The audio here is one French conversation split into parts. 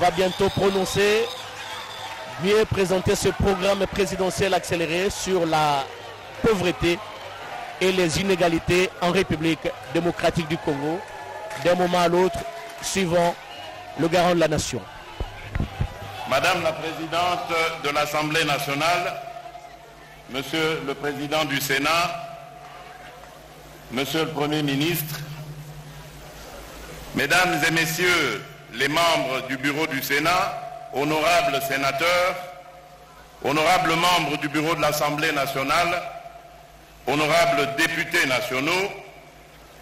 va bientôt prononcer, mieux présenter ce programme présidentiel accéléré sur la pauvreté et les inégalités en République démocratique du Congo, d'un moment à l'autre, suivant le garant de la nation. Madame la Présidente de l'Assemblée nationale, Monsieur le Président du Sénat, Monsieur le Premier ministre, Mesdames et Messieurs les membres du Bureau du Sénat, honorables sénateurs, honorables membres du Bureau de l'Assemblée nationale, honorables députés nationaux,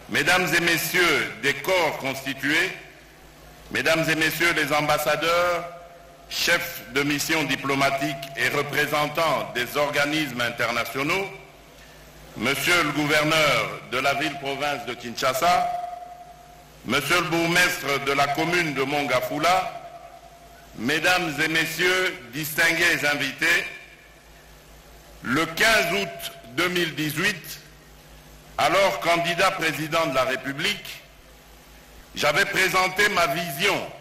Mesdames et Messieurs des corps constitués, Mesdames et Messieurs les ambassadeurs, chefs de mission diplomatique et représentants des organismes internationaux, Monsieur le gouverneur de la ville-province de Kinshasa, Monsieur le bourgmestre de la commune de Mongafula, Mesdames et Messieurs distingués invités, le 15 août 2018, alors candidat président de la République, j'avais présenté ma vision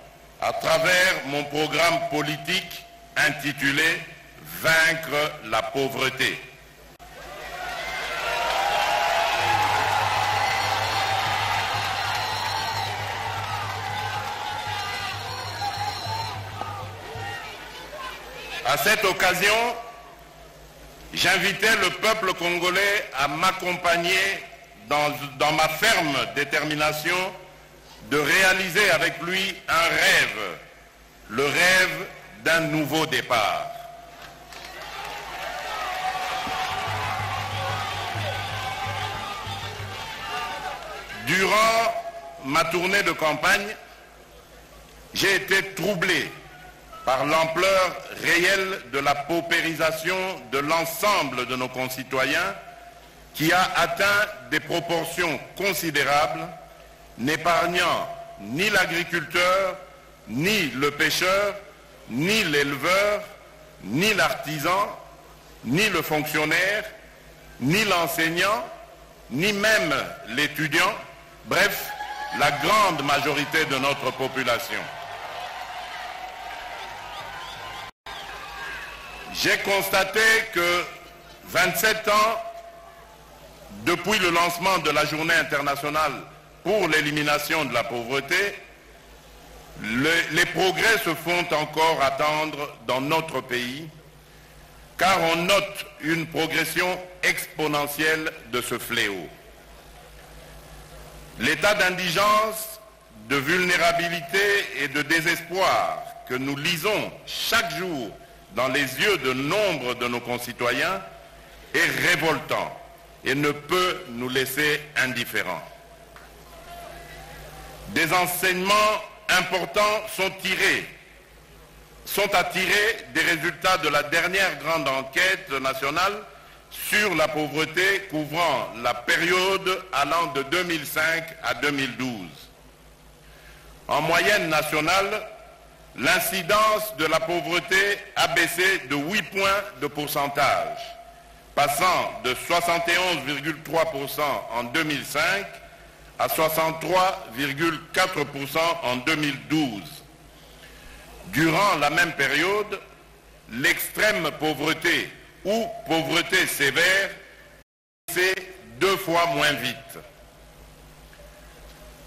à travers mon programme politique intitulé « Vaincre la pauvreté ». À cette occasion, j'invitais le peuple congolais à m'accompagner dans ma ferme détermination de réaliser avec lui un rêve, le rêve d'un nouveau départ. Durant ma tournée de campagne, j'ai été troublé par l'ampleur réelle de la paupérisation de l'ensemble de nos concitoyens qui a atteint des proportions considérables, n'épargnant ni l'agriculteur, ni le pêcheur, ni l'éleveur, ni l'artisan, ni le fonctionnaire, ni l'enseignant, ni même l'étudiant, bref, la grande majorité de notre population. J'ai constaté que 27 ans depuis le lancement de la Journée internationale pour l'élimination de la pauvreté, les progrès se font encore attendre dans notre pays, car on note une progression exponentielle de ce fléau. L'état d'indigence, de vulnérabilité et de désespoir que nous lisons chaque jour dans les yeux de nombre de nos concitoyens est révoltant et ne peut nous laisser indifférents. Des enseignements importants sont à tirer des résultats de la dernière grande enquête nationale sur la pauvreté couvrant la période allant de 2005 à 2012. En moyenne nationale, l'incidence de la pauvreté a baissé de 8 points de pourcentage, passant de 71,3% en 2005 à 63,4% en 2012. Durant la même période, l'extrême pauvreté ou pauvreté sévère s'est 2 fois moins vite.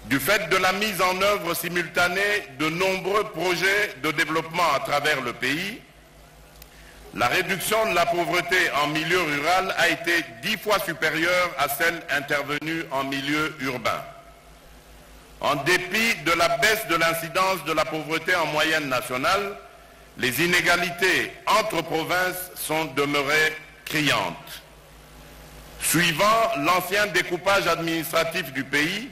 Du fait de la mise en œuvre simultanée de nombreux projets de développement à travers le pays, la réduction de la pauvreté en milieu rural a été 10 fois supérieure à celle intervenue en milieu urbain. En dépit de la baisse de l'incidence de la pauvreté en moyenne nationale, les inégalités entre provinces sont demeurées criantes. Suivant l'ancien découpage administratif du pays,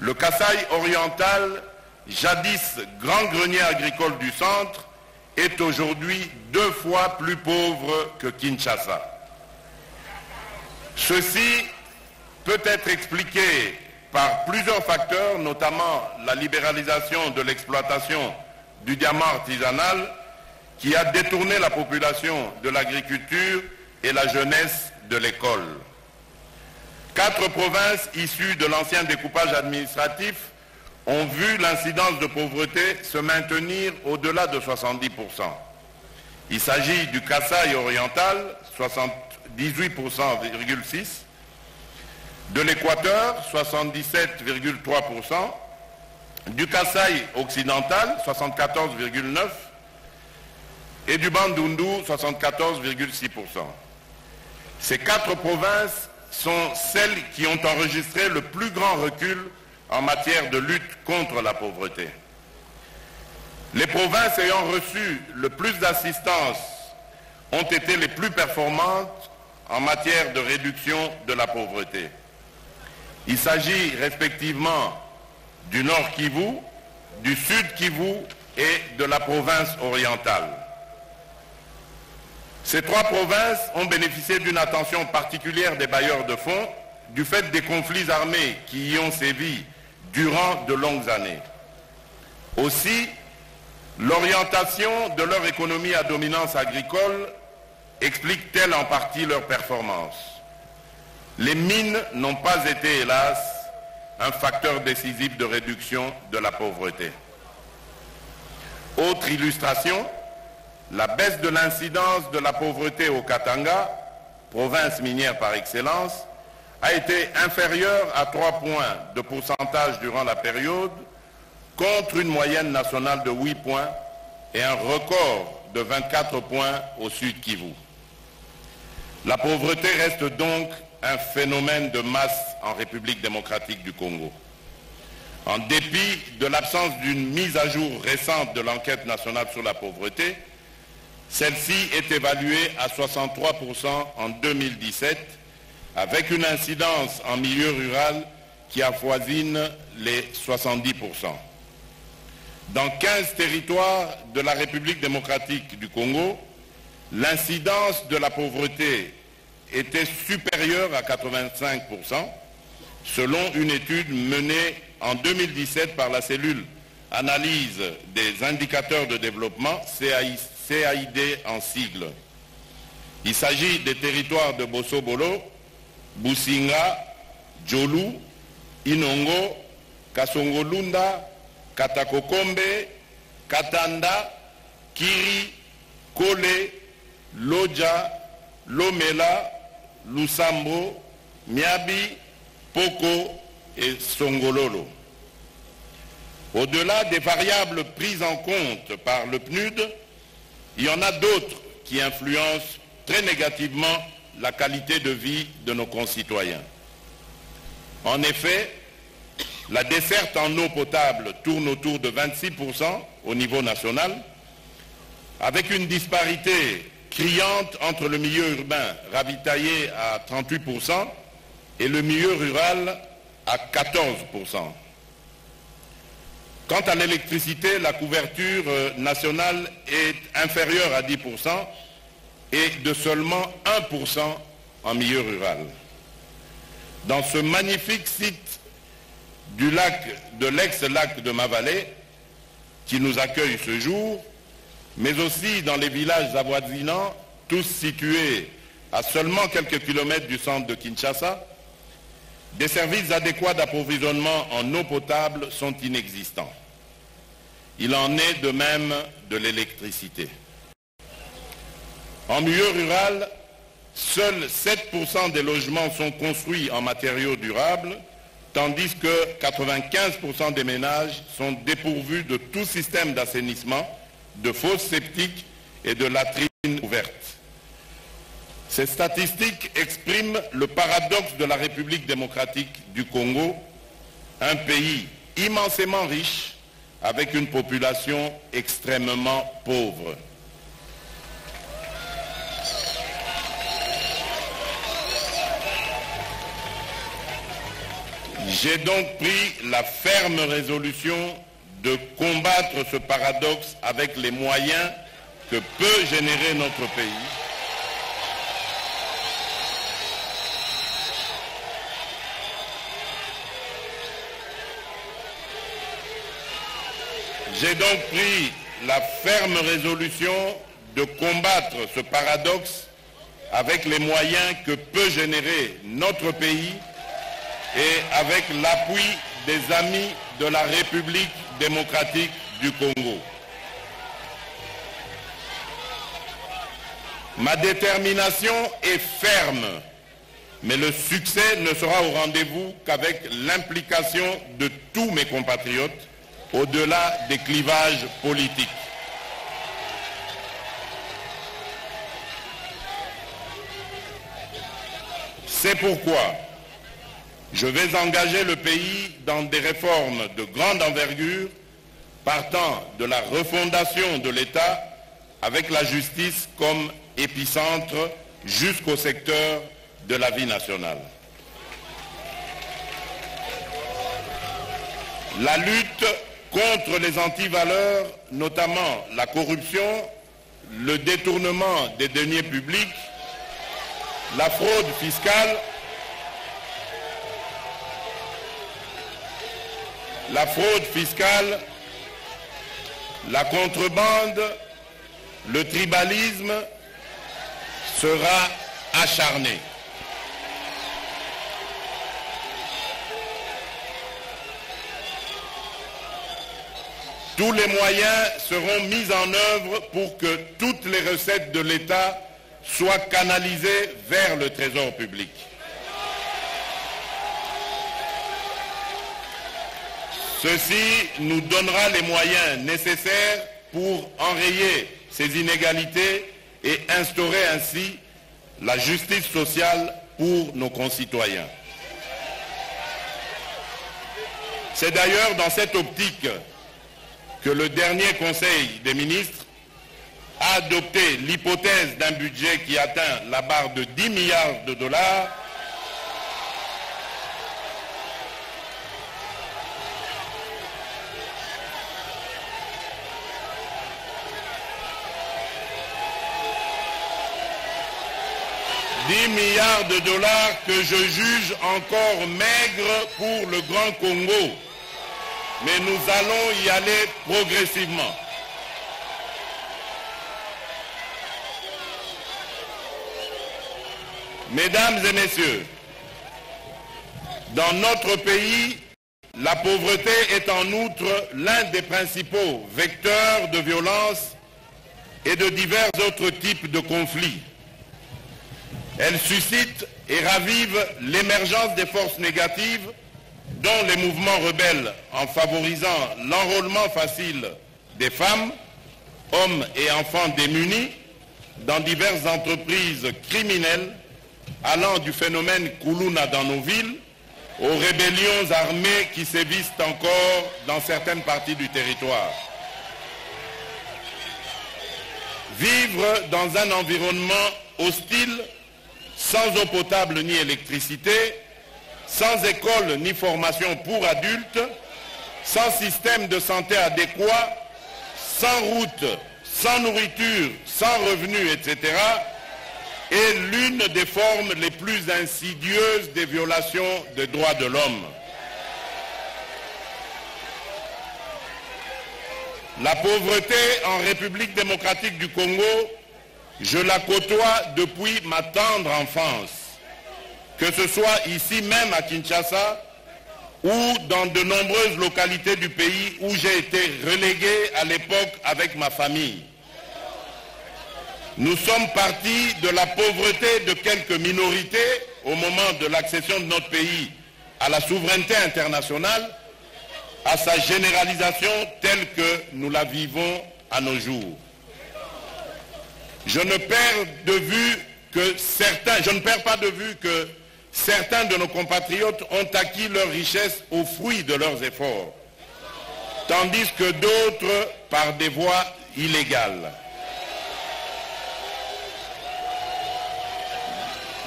le Kasaï oriental, jadis grand grenier agricole du centre, est aujourd'hui 2 fois plus pauvre que Kinshasa. Ceci peut être expliqué par plusieurs facteurs, notamment la libéralisation de l'exploitation du diamant artisanal qui a détourné la population de l'agriculture et la jeunesse de l'école. 4 provinces issues de l'ancien découpage administratif ont vu l'incidence de pauvreté se maintenir au-delà de 70%. Il s'agit du Kasaï oriental, 78,6%, de l'Équateur, 77,3%, du Kasaï occidental, 74,9%, et du Bandundu, 74,6%. Ces 4 provinces sont celles qui ont enregistré le plus grand recul en matière de lutte contre la pauvreté. Les provinces ayant reçu le plus d'assistance ont été les plus performantes en matière de réduction de la pauvreté. Il s'agit respectivement du Nord Kivu, du Sud Kivu et de la province orientale. Ces 3 provinces ont bénéficié d'une attention particulière des bailleurs de fonds du fait des conflits armés qui y ont sévi durant de longues années. Aussi, l'orientation de leur économie à dominance agricole explique-t-elle en partie leur performance. Les mines n'ont pas été, hélas, un facteur décisif de réduction de la pauvreté. Autre illustration, la baisse de l'incidence de la pauvreté au Katanga, province minière par excellence, a été inférieure à 3 points de pourcentage durant la période, contre une moyenne nationale de 8 points et un record de 24 points au Sud Kivu. La pauvreté reste donc un phénomène de masse en République démocratique du Congo. En dépit de l'absence d'une mise à jour récente de l'enquête nationale sur la pauvreté, celle-ci est évaluée à 63% en 2017, avec une incidence en milieu rural qui avoisine les 70%. Dans 15 territoires de la République démocratique du Congo, l'incidence de la pauvreté était supérieure à 85%, selon une étude menée en 2017 par la cellule Analyse des indicateurs de développement, CAID en sigle. Il s'agit des territoires de Bosso-Bolo, Businga, Djolu, Inongo, Kasongolunda, Katakokombe, Katanda, Kiri, Kole, Loja, Lomela, Lusambo, Miabi, Poko et Songololo. Au-delà des variables prises en compte par le PNUD, il y en a d'autres qui influencent très négativement la qualité de vie de nos concitoyens. En effet, la desserte en eau potable tourne autour de 26% au niveau national, avec une disparité criante entre le milieu urbain ravitaillé à 38% et le milieu rural à 14%. Quant à l'électricité, la couverture nationale est inférieure à 10% et de seulement 1% en milieu rural. Dans ce magnifique site du lac, de l'ex-lac de Mavallé, qui nous accueille ce jour, mais aussi dans les villages avoisinants, tous situés à seulement quelques kilomètres du centre de Kinshasa, des services adéquats d'approvisionnement en eau potable sont inexistants. Il en est de même de l'électricité. En milieu rural, seuls 7% des logements sont construits en matériaux durables, tandis que 95% des ménages sont dépourvus de tout système d'assainissement, de fosses septiques et de latrines ouvertes. Ces statistiques expriment le paradoxe de la République démocratique du Congo, un pays immensément riche avec une population extrêmement pauvre. J'ai donc pris la ferme résolution de combattre ce paradoxe avec les moyens que peut générer notre pays. J'ai donc pris la ferme résolution de combattre ce paradoxe avec les moyens que peut générer notre pays et avec l'appui des amis de la République démocratique du Congo. Ma détermination est ferme, mais le succès ne sera au rendez-vous qu'avec l'implication de tous mes compatriotes, au-delà des clivages politiques. C'est pourquoi je vais engager le pays dans des réformes de grande envergure, partant de la refondation de l'État avec la justice comme épicentre jusqu'au secteur de la vie nationale. La lutte contre les antivaleurs, notamment la corruption, le détournement des deniers publics, la fraude fiscale, la contrebande, le tribalisme sera acharné. Tous les moyens seront mis en œuvre pour que toutes les recettes de l'État soient canalisées vers le trésor public. Ceci nous donnera les moyens nécessaires pour enrayer ces inégalités et instaurer ainsi la justice sociale pour nos concitoyens. C'est d'ailleurs dans cette optique que le dernier Conseil des ministres a adopté l'hypothèse d'un budget qui atteint la barre de 10 milliards de dollars que je juge encore maigres pour le Grand Congo. Mais nous allons y aller progressivement. Mesdames et messieurs, dans notre pays, la pauvreté est en outre l'un des principaux vecteurs de violence et de divers autres types de conflits. Elle suscite et ravive l'émergence des forces négatives, dont les mouvements rebelles, en favorisant l'enrôlement facile des femmes, hommes et enfants démunis dans diverses entreprises criminelles, allant du phénomène Koulouna dans nos villes aux rébellions armées qui sévissent encore dans certaines parties du territoire. Vivre dans un environnement hostile, sans eau potable ni électricité, sans école ni formation pour adultes, sans système de santé adéquat, sans route, sans nourriture, sans revenus, etc., est l'une des formes les plus insidieuses des violations des droits de l'homme. La pauvreté en République démocratique du Congo, je la côtoie depuis ma tendre enfance, que ce soit ici même à Kinshasa ou dans de nombreuses localités du pays où j'ai été relégué à l'époque avec ma famille. Nous sommes partis de la pauvreté de quelques minorités au moment de l'accession de notre pays à la souveraineté internationale, à sa généralisation telle que nous la vivons à nos jours. Je ne perds pas de vue que certains de nos compatriotes ont acquis leur richesse au fruit de leurs efforts, tandis que d'autres par des voies illégales.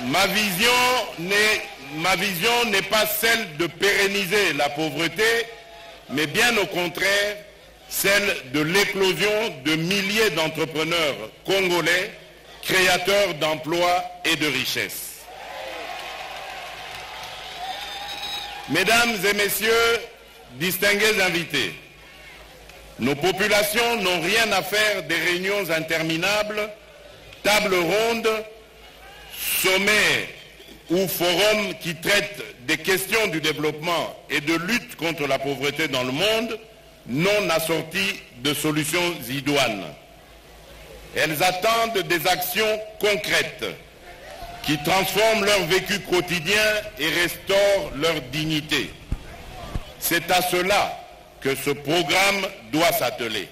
Ma vision n'est pas celle de pérenniser la pauvreté, mais bien au contraire, celle de l'éclosion de milliers d'entrepreneurs congolais, créateurs d'emplois et de richesses. Mesdames et messieurs, distingués invités, nos populations n'ont rien à faire des réunions interminables, tables rondes, sommets ou forum qui traite des questions du développement et de lutte contre la pauvreté dans le monde, non assorties de solutions idoines. Elles attendent des actions concrètes qui transforment leur vécu quotidien et restaurent leur dignité. C'est à cela que ce programme doit s'atteler.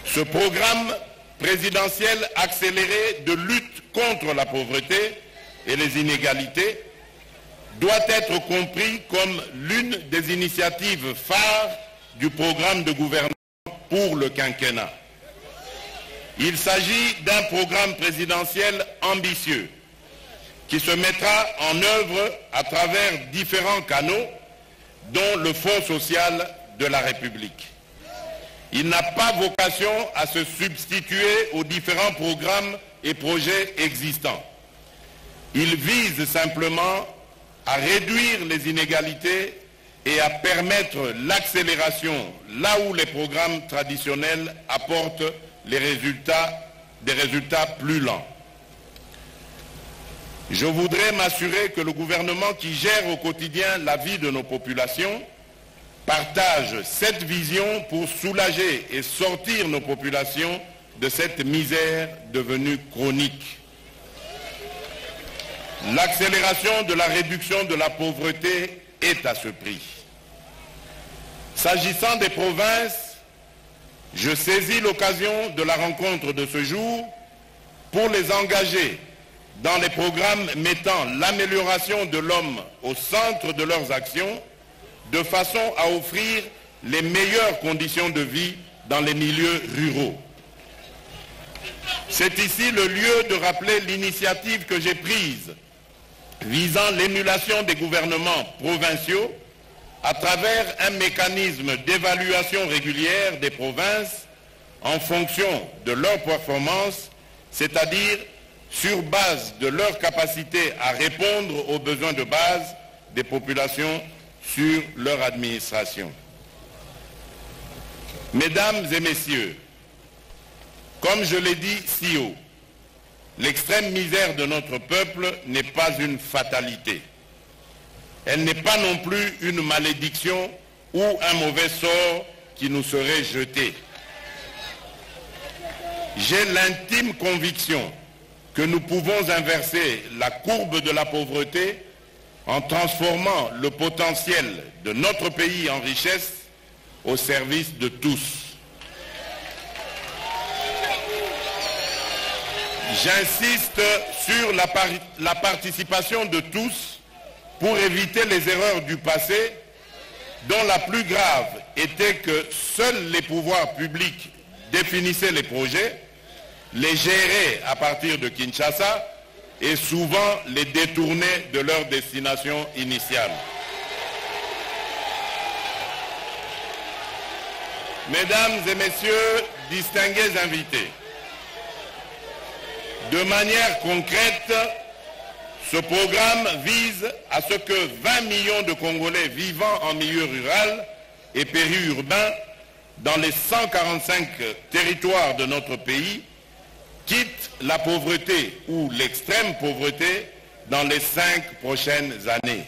Ce programme présidentiel accéléré de lutte contre la pauvreté et les inégalités doit être compris comme l'une des initiatives phares du programme de gouvernement pour le quinquennat. Il s'agit d'un programme présidentiel ambitieux qui se mettra en œuvre à travers différents canaux, dont le Fonds social de la République. Il n'a pas vocation à se substituer aux différents programmes et projets existants. Il vise simplement à réduire les inégalités et à permettre l'accélération là où les programmes traditionnels apportent des résultats plus lents. Je voudrais m'assurer que le gouvernement qui gère au quotidien la vie de nos populations partage cette vision pour soulager et sortir nos populations de cette misère devenue chronique. L'accélération de la réduction de la pauvreté est à ce prix. S'agissant des provinces, je saisis l'occasion de la rencontre de ce jour pour les engager dans les programmes mettant l'amélioration de l'homme au centre de leurs actions, de façon à offrir les meilleures conditions de vie dans les milieux ruraux. C'est ici le lieu de rappeler l'initiative que j'ai prise visant l'émulation des gouvernements provinciaux à travers un mécanisme d'évaluation régulière des provinces en fonction de leurs performances, c'est-à-dire sur base de leur capacité à répondre aux besoins de base des populations sur leur administration. Mesdames et messieurs, comme je l'ai dit si haut, l'extrême misère de notre peuple n'est pas une fatalité. Elle n'est pas non plus une malédiction ou un mauvais sort qui nous serait jeté. J'ai l'intime conviction que nous pouvons inverser la courbe de la pauvreté en transformant le potentiel de notre pays en richesse au service de tous. J'insiste sur la participation de tous pour éviter les erreurs du passé, dont la plus grave était que seuls les pouvoirs publics définissaient les projets, les géraient à partir de Kinshasa et souvent les détournaient de leur destination initiale. Mesdames et messieurs, distingués invités, de manière concrète, ce programme vise à ce que 20 millions de Congolais vivant en milieu rural et périurbain dans les 145 territoires de notre pays quittent la pauvreté ou l'extrême pauvreté dans les 5 prochaines années.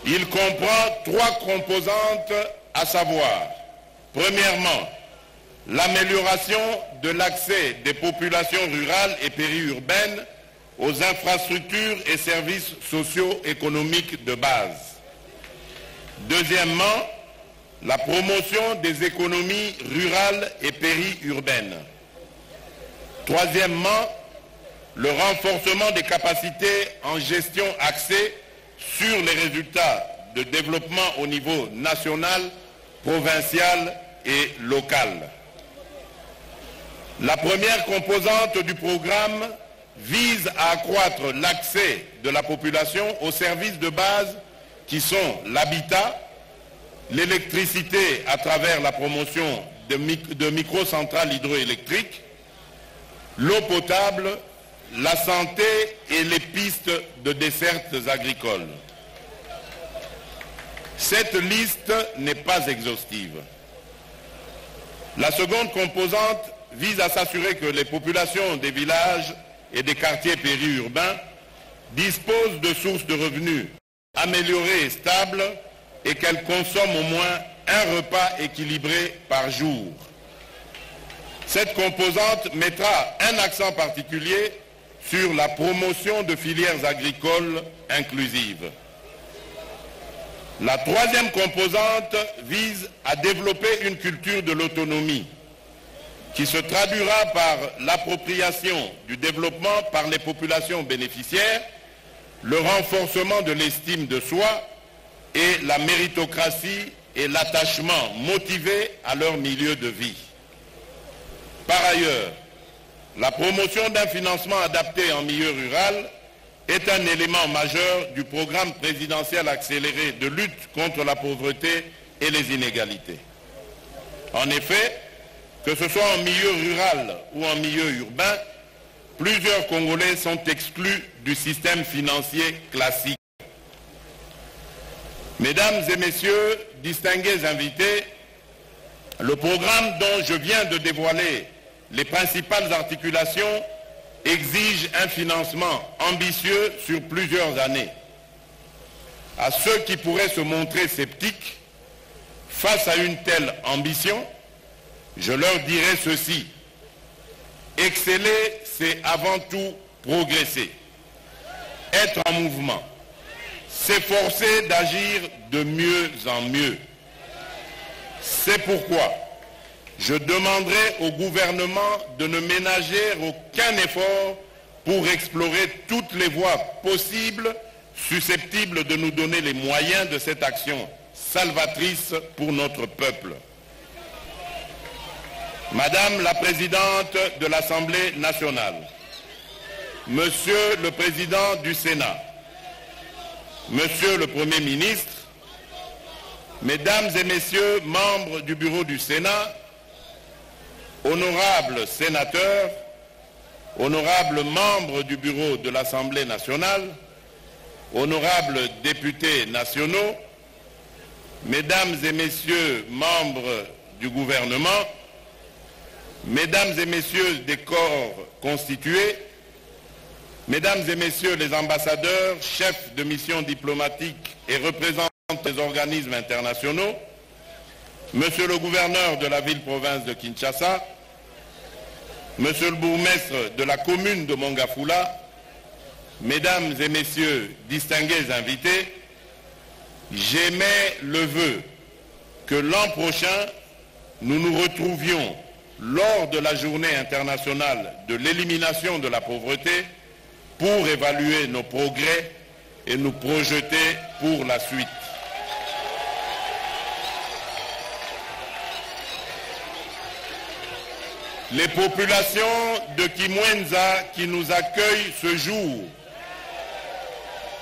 Il comprend 3 composantes, à savoir, premièrement, l'amélioration de l'accès des populations rurales et périurbaines aux infrastructures et services socio-économiques de base. Deuxièmement, la promotion des économies rurales et périurbaines. Troisièmement, le renforcement des capacités en gestion axée sur les résultats de développement au niveau national, provincial et local. La première composante du programme vise à accroître l'accès de la population aux services de base qui sont l'habitat, l'électricité à travers la promotion de microcentrales hydroélectriques, l'eau potable, la santé et les pistes de dessertes agricoles. Cette liste n'est pas exhaustive. La seconde composante vise à s'assurer que les populations des villages et des quartiers périurbains dispose de sources de revenus améliorées et stables et qu'elle consomme au moins un repas équilibré par jour. Cette composante mettra un accent particulier sur la promotion de filières agricoles inclusives. La troisième composante vise à développer une culture de l'autonomie qui se traduira par l'appropriation du développement par les populations bénéficiaires, le renforcement de l'estime de soi et la méritocratie et l'attachement motivé à leur milieu de vie. Par ailleurs, la promotion d'un financement adapté en milieu rural est un élément majeur du programme présidentiel accéléré de lutte contre la pauvreté et les inégalités. En effet, que ce soit en milieu rural ou en milieu urbain, plusieurs Congolais sont exclus du système financier classique. Mesdames et messieurs, distingués invités, le programme dont je viens de dévoiler les principales articulations exige un financement ambitieux sur plusieurs années. À ceux qui pourraient se montrer sceptiques face à une telle ambition, je leur dirai ceci. Exceller, c'est avant tout progresser, être en mouvement, s'efforcer d'agir de mieux en mieux. C'est pourquoi je demanderai au gouvernement de ne ménager aucun effort pour explorer toutes les voies possibles susceptibles de nous donner les moyens de cette action salvatrice pour notre peuple. Madame la Présidente de l'Assemblée nationale, Monsieur le Président du Sénat, Monsieur le Premier ministre, Mesdames et Messieurs membres du Bureau du Sénat, honorables sénateurs, honorables membres du Bureau de l'Assemblée nationale, honorables députés nationaux, Mesdames et Messieurs membres du gouvernement, Mesdames et Messieurs des corps constitués, Mesdames et Messieurs les ambassadeurs, chefs de mission diplomatique et représentants des organismes internationaux, Monsieur le gouverneur de la ville-province de Kinshasa, Monsieur le bourgmestre de la commune de Mongafula, Mesdames et Messieurs distingués invités, j'émets le vœu que l'an prochain, nous nous retrouvions lors de la journée internationale de l'élimination de la pauvreté pour évaluer nos progrès et nous projeter pour la suite. Les populations de Kimwenza qui nous accueillent ce jour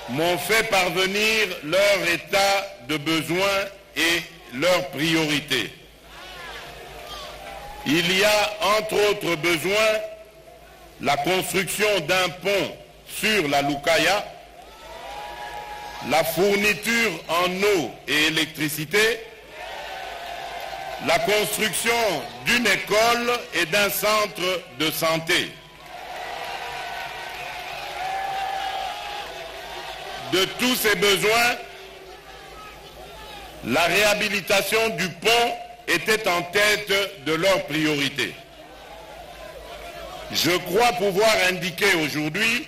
m'ont fait parvenir leur état de besoin et leurs priorités. Il y a entre autres besoins la construction d'un pont sur la Lukaya, la fourniture en eau et électricité, la construction d'une école et d'un centre de santé. De tous ces besoins, la réhabilitation du pont était en tête de leurs priorités. Je crois pouvoir indiquer aujourd'hui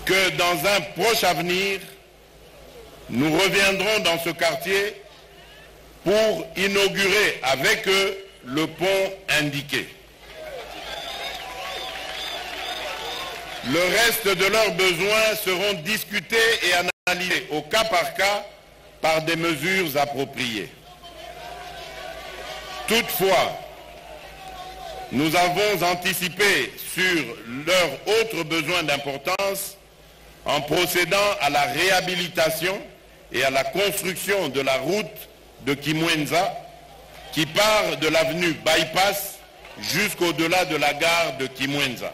que dans un proche avenir, nous reviendrons dans ce quartier pour inaugurer avec eux le pont indiqué. Le reste de leurs besoins seront discutés et analysés au cas par cas par des mesures appropriées. Toutefois, nous avons anticipé sur leurs autres besoins d'importance en procédant à la réhabilitation et à la construction de la route de Kimwenza qui part de l'avenue Bypass jusqu'au-delà de la gare de Kimwenza.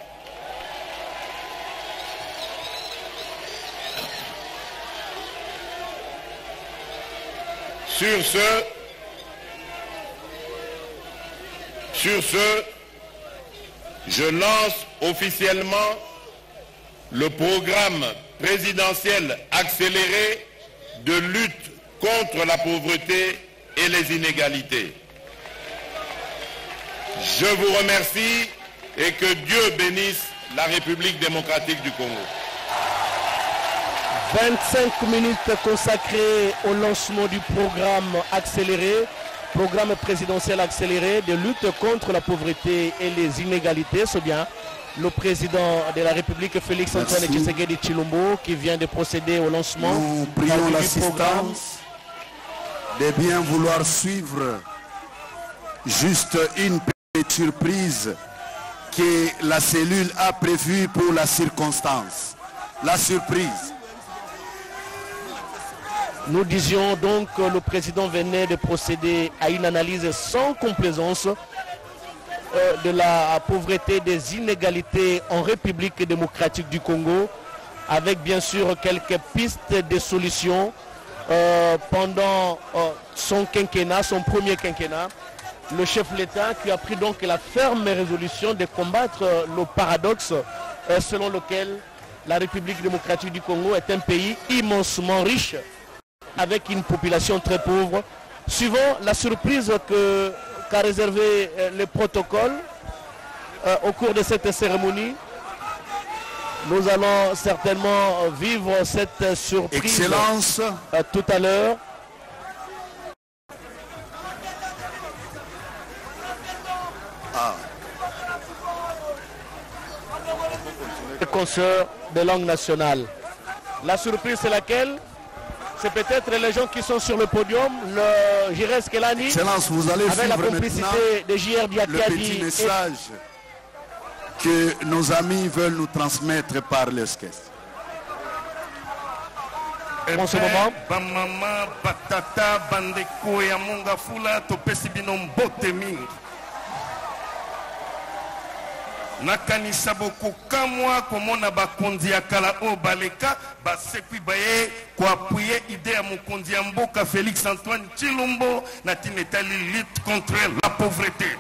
Sur ce, je lance officiellement le programme présidentiel accéléré de lutte contre la pauvreté et les inégalités. Je vous remercie et que Dieu bénisse la République démocratique du Congo. 25 minutes consacrées au lancement du programme accéléré, programme présidentiel accéléré de lutte contre la pauvreté et les inégalités. C'est bien le président de la République, Félix Antoine Tshisekedi Tshilombo, qui vient de procéder au lancement. Nous prions l'assistance de bien vouloir suivre juste une petite surprise que la cellule a prévue pour la circonstance. La surprise. Nous disions donc que le président venait de procéder à une analyse sans complaisance de la pauvreté, des inégalités en République démocratique du Congo, avec bien sûr quelques pistes de solutions pendant son quinquennat, son premier quinquennat. Le chef de l'État qui a pris donc la ferme résolution de combattre le paradoxe selon lequel la République démocratique du Congo est un pays immensement riche avec une population très pauvre. Suivant la surprise qu'a réservé le protocole au cours de cette cérémonie, nous allons certainement vivre cette surprise. Excellence. Tout à l'heure. Les consoeurs de langue nationale. La surprise, c'est laquelle? C'est peut-être les gens qui sont sur le podium, le Jires Kelani, Excellence, vous allez avec la suivre complicité de JR le Diakadi. petit message que nos amis veulent nous transmettre par les caisses. En ce moment, Bamama, Batata, Bandeko, Yamonga Fula, Topesi Binom Botemi. Nakanisa boko kamwa komona bakonzi ya kala o baleka basekwi baye ko appuyer idée ya mokonzi ya mboka Félix Antoine Tshilombo na tinetali lutte contre la pauvreté.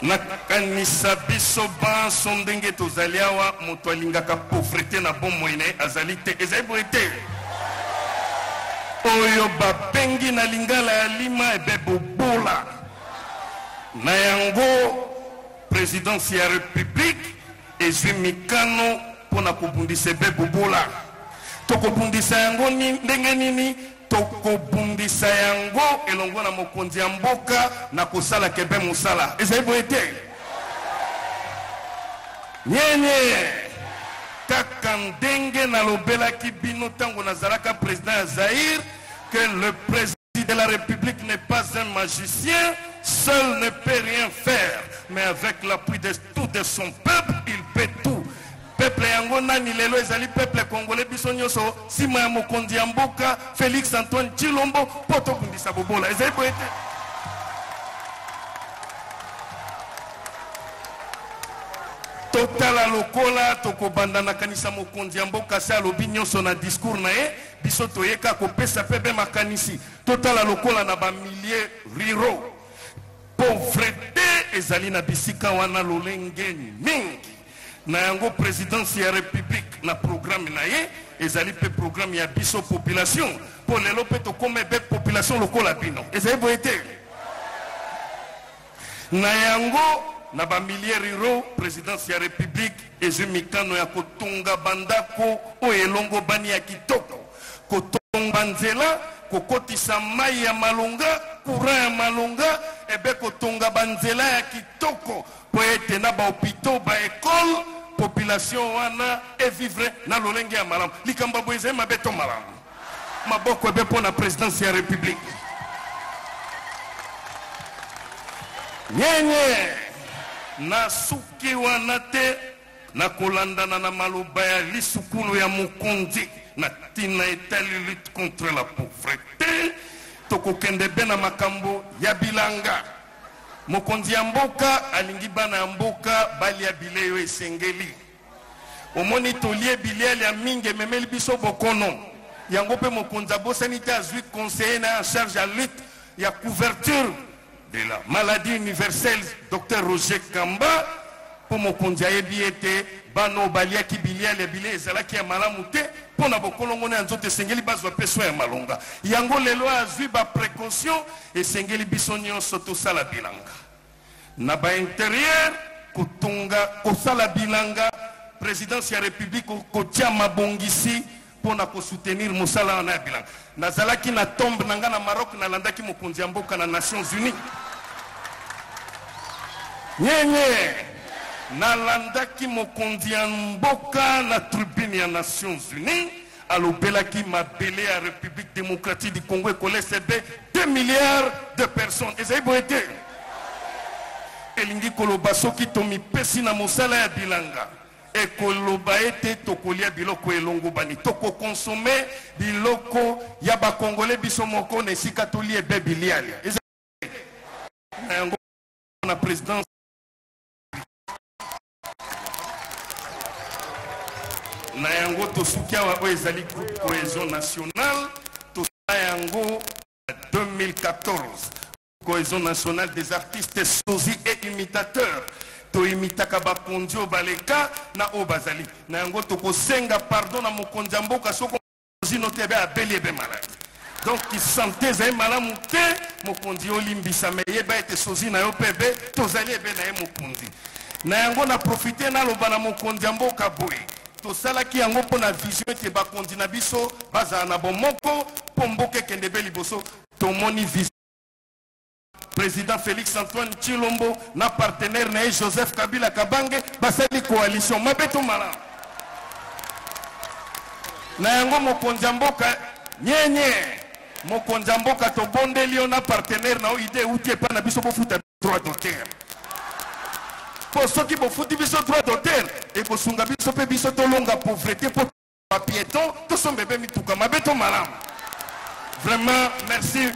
Nakanisa biso ba sondenge tozali awa moto alingaka pauvreté na bomoi azali te ezali boye te. Oyo babengi na lingala ya lima ebe bobola. Na yango présidence ya république ezwi mikano pona kobundisa ebe bobola. Tokobundisa yango ndenge nini? Tokobundisa yango elongo na mokonzi ya mboka na kosala kebe mosala. Ezali boye te. Nyenye kaka ndenge nalobelaki bino tango nazalaka président ya Zaïre que le président de la République n'est pas un magicien, seul ne peut rien faire, mais avec l'appui de tout de son peuple, il peut tout. Peuple yango nani lelo ezali peuple congolais biso nyoso sima ya mokonzi ya mboka Félix Antoine Tshilombo poto kundisa bobola ezali boye te. Totala lokola tokobanda na kanisa mokonzi ya mboka se alobi nyonso na discours na ye biso toyeka kopesa pebe makanisi. Totala lokola na ba milliers ruraux. Pauvreté ezali na bisika wana lolenge mingi. Na yango présidence ya république na programme na ye ezali pe programme ya biso population pour lelo pe to comme be population lokola bino. Ezali boye te. Na yango na ba milliers ruraux présidence ya république ezwi mikano ya kotonga bandako o elongo bani ya kitoko kotonga nzela kokotisa mai ya malonga courant ya malonga ebe kotonga banzela ya kitoko po ete na ba hôpitaux ba école population wana e vivre na lolenge ya malamu likamba boyeze mabeto malamu maboko ebe po na présidence ya république nyenye na suki wana te na kolandana na maloba ya lisukulu ya mokonzi na tina etali lutte contre la pauvreté tokokende be na makambo ya bilanga mokonzi ya mboka alingi bana ya mboka balia bileyo esengeli omoni tolie biliele ya mingi ememeli biso bokono yango pe mokonzi abosani te azwi conseiller na en charge ya lutte ya couverture de la maladie universelle, Dr Roger Kamba, pour mon condiaye biete, bano balia ki bilia le bile ezala ki malamute, pour na bokolongo na nzote sengeli bazwa peso ya malonga. Yango lelo azui ba précaution et sengeli bisonyo soto sala bilanga. Na ba intérieur kotonga kosala bilanga, présidence ya république kotia mabongisi pour na ko soutenir mosala na bilanga. Nazalaki na tombe nanga na Maroc na landaki mokonzi ya mboka na Nations Unies. Nyenye na landaki mokonzi ya mboka na tribune ya Nations Unies alobelaki mabele ya République démocratique du Congo ekole sebe 2 milliards de personnes. Ezali boete elingi koloba soki tomipesi na mosala ya bilanga ekoloba ete tokolia biloko elongo bani toko consommer biloko ya ba congolais biso moko na esika tolie be bilialia. Ezali na présidence na yango tosukia wa ezali cohésion nationale tosala yango 2014 cohésion nationale des artistes sosie et imitateurs to imitaka bakonzi baleka na obazali na yango tokosenga pardon na mokonzi mboka soko zino tebe abeli ebe malade donc qui santé zai malamu te mokonzi olimbisa meyeba ete sozi na yo pebe tozali ebe na ye mokonzi na yango na profiter na loba na mokonzi mboka boye tosalaki yango mpona vision ete bakonzi na biso bazala na bomoko mpo mboka ekende be liboso tomoni vision président Félix Antoine Tshilombo na partenaire na Joseph Kabila Kabange basali coalition mabeto mala na yango mokonzi mboka nyenye mokonzi mboka to bondeli na partenaire na idée uti epa na biso bofuta droit d'auteur pour ceux qui bofuti biso droit d'auteur et bosunga biso pe biso tolonga pauvreté pour piéton to sombe be mituka mabeto mala vraiment merci.